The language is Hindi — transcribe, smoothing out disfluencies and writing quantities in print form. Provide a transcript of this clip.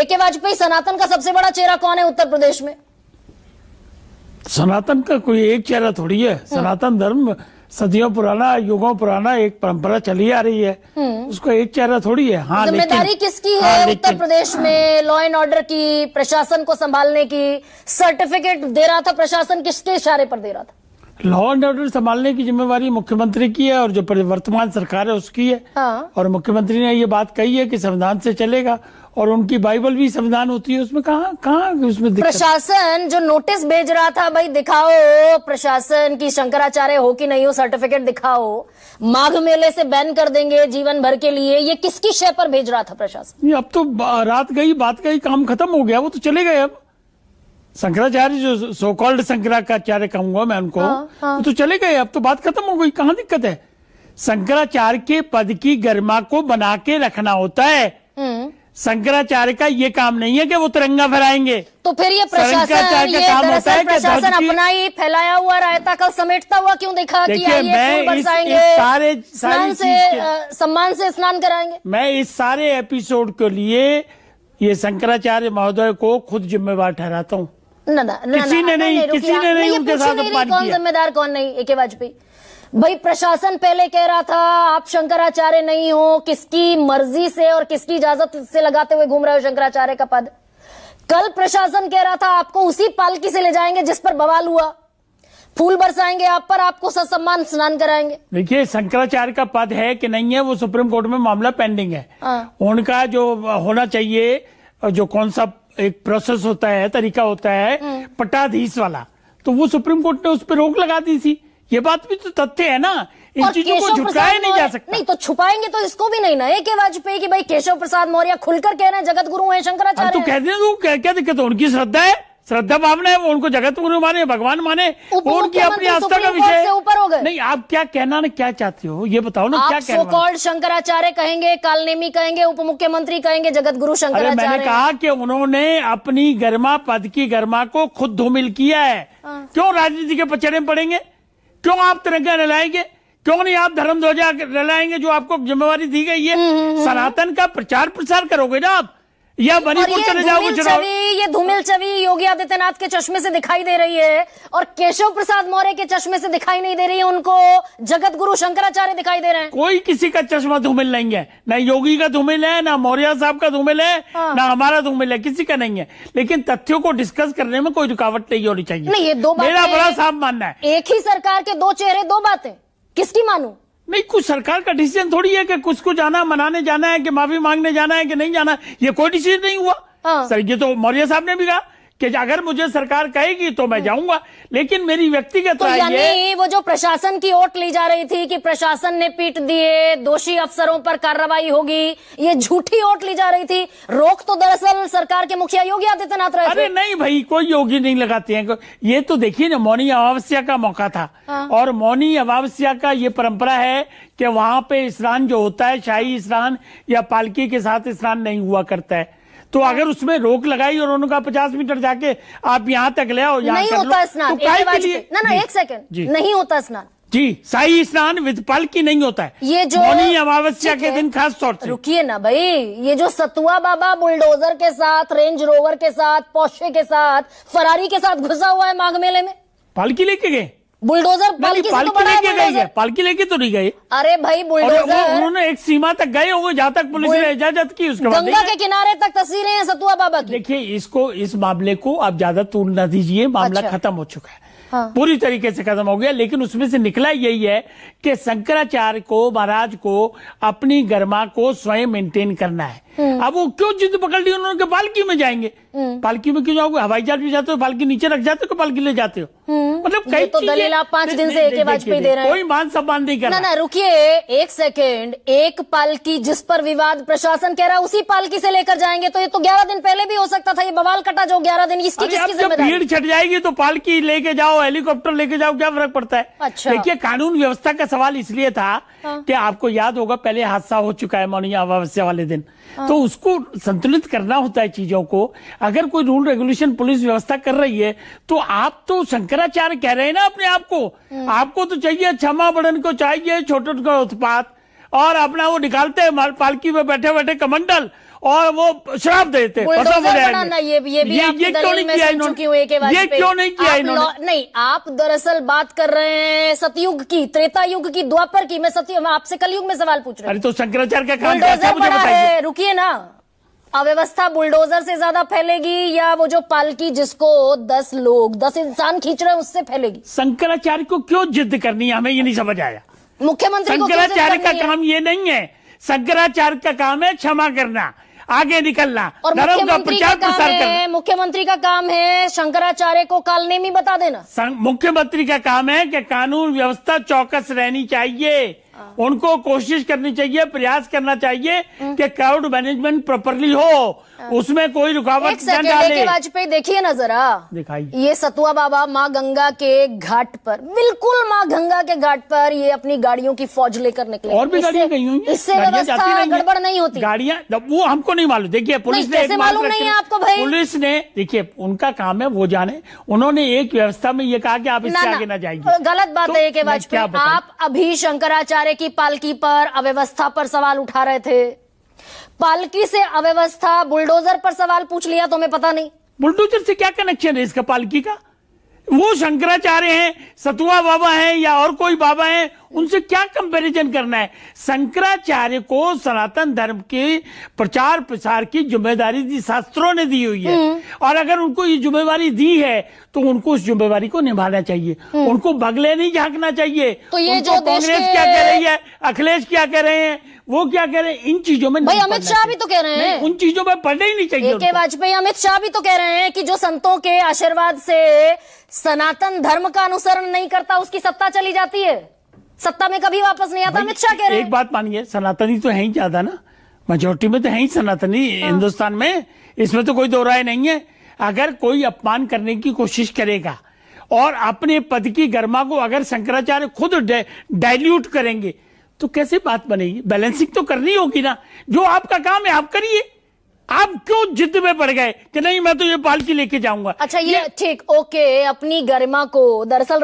ए.के. वाजपेयी सनातन का सबसे बड़ा चेहरा कौन है उत्तर प्रदेश में? सनातन का कोई एक चेहरा थोड़ी है। सनातन धर्म सदियों पुराना, युगों पुराना एक परंपरा चली आ रही है, उसका एक चेहरा थोड़ी है। हाँ, जिम्मेदारी किसकी है उत्तर प्रदेश में लॉ एंड ऑर्डर की, प्रशासन को संभालने की? सर्टिफिकेट दे रहा था प्रशासन, किसके इशारे पर दे रहा था? लॉ एंड ऑर्डर संभालने की जिम्मेवारी मुख्यमंत्री की है और जो वर्तमान सरकार है उसकी है। हाँ। और मुख्यमंत्री ने ये बात कही है कि संविधान से चलेगा, और उनकी बाइबल भी संविधान होती है, उसमें कहाँ उसमें दिक्कत? प्रशासन जो नोटिस भेज रहा था, भाई दिखाओ प्रशासन की शंकराचार्य हो कि नहीं हो, सर्टिफिकेट दिखाओ, माघ मेले से बैन कर देंगे जीवन भर के लिए, ये किसकी शय पर भेज रहा था प्रशासन? अब तो रात गई बात गई, काम खत्म हो गया, वो तो चले गए। अब शंकराचार्य जो सो कॉल्ड शंकराचार्य कहूंगा मैं उनको, वो तो चले गए, अब तो बात खत्म हो गई, कहाँ दिक्कत है? शंकराचार्य के पद की गरिमा को बना के रखना होता है। शंकराचार्य का ये काम नहीं है कि वो तिरंगा फहराएंगे। तो फिर ये प्रशासन अपना ही फैलाया हुआ रायता कल समेटता हुआ क्यों देखा कि आइए बरसाएंगे, सम्मान से स्नान कराएंगे? मैं इस सारे एपिसोड के लिए ये शंकराचार्य महोदय को खुद जिम्मेवार ठहराता हूँ। किसी ने नहीं उनके साथ अपमान किया। कौन जिम्मेदार कौन नहीं? ए.के. वाजपेयी भाई, प्रशासन पहले कह रहा था आप शंकराचार्य नहीं हो, किसकी मर्जी से और किसकी इजाजत से लगाते हुए घूम रहे हो शंकराचार्य का पद। कल प्रशासन कह रहा था आपको उसी पालकी से ले जाएंगे जिस पर बवाल हुआ, फूल बरसाएंगे आप पर, आपको ससम्मान स्नान कराएंगे। देखिए, शंकराचार्य का पद है कि नहीं है, वो सुप्रीम कोर्ट में मामला पेंडिंग है। उनका जो होना चाहिए, जो कौन सा एक प्रोसेस होता है, तरीका होता है पट्टाधीश वाला, तो वो सुप्रीम कोर्ट ने उस पर रोक लगा दी थी। ये बात भी तो तथ्य है ना, इन चीजों को छुपाया नहीं जा सकता। नहीं तो छुपाएंगे तो इसको भी नहीं ना ए.के. वाजपेयी की, भाई केशव प्रसाद मौर्य खुलकर कह रहे हैं जगत गुरु है शंकराचार्य। तो कहते हैं क्या दिक्कत है? उनकी श्रद्धा है, श्रद्धा भावना है, वो उनको जगत गुरु माने, भगवान माने, वो उनकी अपनी आस्था का विषय है। ऊपर हो गए। नहीं, आप क्या कहना क्या चाहते हो ये बताओ ना, क्या कहना? सो कॉल्ड शंकराचार्य कहेंगे, कालनेमी कहेंगे, उप मुख्यमंत्री कहेंगे, जगत गुरु शंकराचार्य। मैंने कहा कि उन्होंने अपनी गरिमा, पद की गरिमा को खुद धूमिल किया है। क्यों राजनीति के पचड़े में पड़ेंगे? क्यों आप तिरंगा लहराएंगे? क्यों नहीं आप धर्म ध्वजा लहराएंगे जो आपको जिम्मेवारी दी गई है? सनातन का प्रचार प्रसार करोगे ना आप, या मणिपुर चले जाओगे? ये धूमिल छवि योगी आदित्यनाथ के चश्मे से दिखाई दे रही है और केशव प्रसाद मौर्य के चश्मे से दिखाई नहीं दे रही है, उनको जगत गुरु शंकराचार्य दिखाई दे रहे हैं। कोई किसी का चश्मा धूमिल नहीं है, ना योगी का धूमिल है, ना मौर्य साहब का धूमिल है, ना हमारा धूमिल है, किसी का नहीं है। लेकिन तथ्यों को डिस्कस करने में कोई रुकावट नहीं होनी चाहिए। नहीं, ये दो बातें, मेरा बड़ा साफ मानना है। एक ही सरकार के दो चेहरे, दो बातें, किसकी मानूं? नहीं, कुछ सरकार का डिसीजन थोड़ी है कि कुछ को जाना, मनाने जाना है, कि माफी मांगने जाना है कि नहीं जाना, ये कोई डिसीजन नहीं हुआ। सर, ये तो मौर्य साहब ने भी कहा कि अगर मुझे सरकार कहेगी तो मैं जाऊंगा, लेकिन मेरी व्यक्तिगत राय यानी वो जो प्रशासन की ओट ली जा रही थी कि प्रशासन ने पीट दिए, दोषी अफसरों पर कार्रवाई होगी, ये झूठी ओट ली जा रही थी। रोक तो दरअसल सरकार के मुखिया योगी आदित्यनाथ रहे थे। अरे नहीं भाई, कोई योगी नहीं लगाते हैं। ये तो देखिए ना, मौनी अमावस्या का मौका था, और मौनी अमावस्या का ये परंपरा है कि वहां पे स्नान जो होता है, शाही स्नान या पालकी के साथ स्नान नहीं हुआ करता है। तो अगर उसमें रोक लगाई और उन्होंने कहा 50 मीटर जाके आप यहाँ तक ले आओ, नहीं होता स्नान, तो ना एक सेकंड, नहीं होता स्नान जी, शाही स्नान विद पालकी नहीं होता है। ये जो मौनी अमावस्या के दिन खास तौर से। रुकिए ना भाई, ये जो सतुआ बाबा बुलडोजर के साथ, रेंज रोवर के साथ, पोर्शे के साथ, फरारी के साथ घुसा हुआ है माघ मेले में, पालकी लेके गए? बुलडोजर पालकी से तो बड़ा है, पालकी लेके तो नहीं गए। अरे भाई बुलडोजर, उन्होंने एक सीमा तक गए होंगे जहां तक पुलिस ने इजाजत की, उसके बाद गंगा के किनारे तक तस्वीरें हैं सतुआ बाबा की। देखिए, इस मामले को आप ज्यादा तूल न दीजिए, मामला खत्म हो चुका है। पूरी तरीके से खत्म हो गया, लेकिन उसमें से निकला यही है कि शंकराचार्य को, महाराज को अपनी गरिमा को स्वयं मेंटेन करना है। अब वो क्यों जिद पकड़ ली उन्होंने, पालकी में जाएंगे? पालकी में क्यों जाओगे? हवाई जहाज में जाते हो, पालकी नीचे रख जाते हो, पालकी ले जाते हो? मतलब कई तो दलील आप 5 दिन से ए.के. वाजपेयी दे रहे हैं। कोई मान सम्मान नहीं कर रहा। ना रुकिए एक सेकेंड, एक पालकी जिस पर विवाद प्रशासन कह रहा है उसी पालकी से लेकर जाएंगे, तो ये तो 11 दिन पहले भी हो सकता था। ये बवाल कटा जो 11 दिन, इसकी किसकी जिम्मेदारी? भीड़ छट जाएगी तो पालकी लेके जाओ, हेलीकॉप्टर लेके जाओ, क्या फर्क पड़ता है? अच्छा, देखिए, कानून व्यवस्था का सवाल इसलिए था कि आपको याद होगा पहले हादसा हो चुका है मौनी अमावस्या वाले दिन, तो उसको संतुलित करना होता है चीजों को। अगर कोई रूल रेगुलेशन पुलिस व्यवस्था कर रही है तो आप तो शंकराचार्य कह रहे हैं ना अपने आप को, आपको तो चाहिए क्षमा बड़न को चाहिए छोटे का उत्पात, और अपना वो निकालते हैं पालकी में बैठे बैठे कमंडल, और वो श्राप देते बुलडोजर बनाना, ये भी आपकी क्यों दलील नहीं मैं किया सुन चुकी हूँ AK वाजपेयी। ये क्यों नहीं किया इन्होंने? नहीं, आप दरअसल बात कर रहे हैं सतयुग की, त्रेता युग की, द्वापर की। मैं आपसे कलयुग में सवाल पूछ रही हूँ। अरे तो शंकराचार्य का काम क्या था बुलडोजर मुझे बड़ा बताइए। है, रुकिए ना। अव्यवस्था बुलडोजर से ज्यादा फैलेगी या वो जो पालकी जिसको 10 इंसान खींच रहे हैं उससे फैलेगी? शंकराचार्य को क्यों जिद करनी है, हमें ये नहीं समझ आया। मुख्यमंत्री को क्यों जिद शंकराचार्य का करनी है? काम ये नहीं है। शंकराचार्य का काम है क्षमा करना, आगे निकलना, और धर्म का मुख्यमंत्री का प्रचार काम प्रसार करना। है, मुख्यमंत्री का काम है शंकराचार्य को कालनेमी बता देना। मुख्यमंत्री का काम है कि कानून व्यवस्था चौकस रहनी चाहिए, उनको कोशिश करनी चाहिए, प्रयास करना चाहिए कि क्राउड मैनेजमेंट प्रॉपरली हो, उसमें कोई रुकावट एक न सेकंड डाले। AK वाजपेयी देखिए ना जरा, दिखाइए। ये सतुआ बाबा माँ गंगा के घाट पर, बिल्कुल माँ गंगा के घाट पर ये अपनी गाड़ियों की फौज लेकर निकले। और भी गाड़ियां गई हुई हैं। इससे गाड़ियां जाती व्यवस्था नहीं हैं। गड़बड़ नहीं होती। गाड़ियां वो हमको नहीं मालूम। देखिए पुलिस नहीं, ने कैसे एक बात मालूम नहीं रखी- है आपको भाई? पुलिस ने, देखिए उनका काम है, वो जाने। उन्होंने एक व्यवस्था में ये कहा कि आप इससे आगे ना जाएंगे। गलत बात तो है AK मैं क्या वाजपेयी। बताऊं? आप अभी शंकराचार्य की पालकी पर अव्यवस्था पर सवाल उठा रहे थे, पालकी से अव्यवस्था बुलडोजर पर सवाल पूछ लिया तो हमें पता नहीं। बुलडोजर से क्या कनेक्शन है इसका पालकी का? वो शंकराचार्य हैं, सतुआ बाबा हैं या और कोई बाबा हैं, उनसे क्या कंपैरिजन करना है? शंकराचार्य को सनातन धर्म के प्रचार प्रसार की जिम्मेदारी शास्त्रों ने दी हुई है, और अगर उनको ये जिम्मेवारी दी है तो उनको उस जिम्मेवारी को निभाना चाहिए। उनको बगले नहीं झांकना चाहिए। तो ये उनको जो देश कांग्रेस के- क्या कह रही है, अखिलेश क्या कह रहे हैं, वो क्या कह रहे हैं, इन चीजों में भाई नहीं अमित पड़ना शाह चाहिए। भी तो कह रहे हैं। नहीं, उन चीजों में पढ़ना ही नहीं चाहिए AK वाजपेयी, अमित शाह भी तो कह रहे हैं कि जो संतों के आशीर्वाद से सनातन धर्म का अनुसरण नहीं करता उसकी सत्ता चली जाती है, सत्ता में कभी वापस नहीं आता। भाई, अमित शाह कह रहे हैं। एक बात मानिए, सनातनी तो है ही ज्यादा ना, मेजोरिटी में तो है ही सनातनी हिंदुस्तान में, इसमें तो कोई दो राय नहीं है। अगर कोई अपमान करने की कोशिश करेगा और अपने पद की गरिमा को अगर शंकराचार्य खुद डाइल्यूट करेंगे तो कैसे बात बनेगी? बैलेंसिंग तो करनी होगी ना। जो आपका काम है आप करिए। आप क्यों जिद में पड़ गए कि नहीं मैं तो ये पालकी लेके जाऊंगा? अच्छा, ये ठीक, ओके, अपनी गरिमा को दरअसल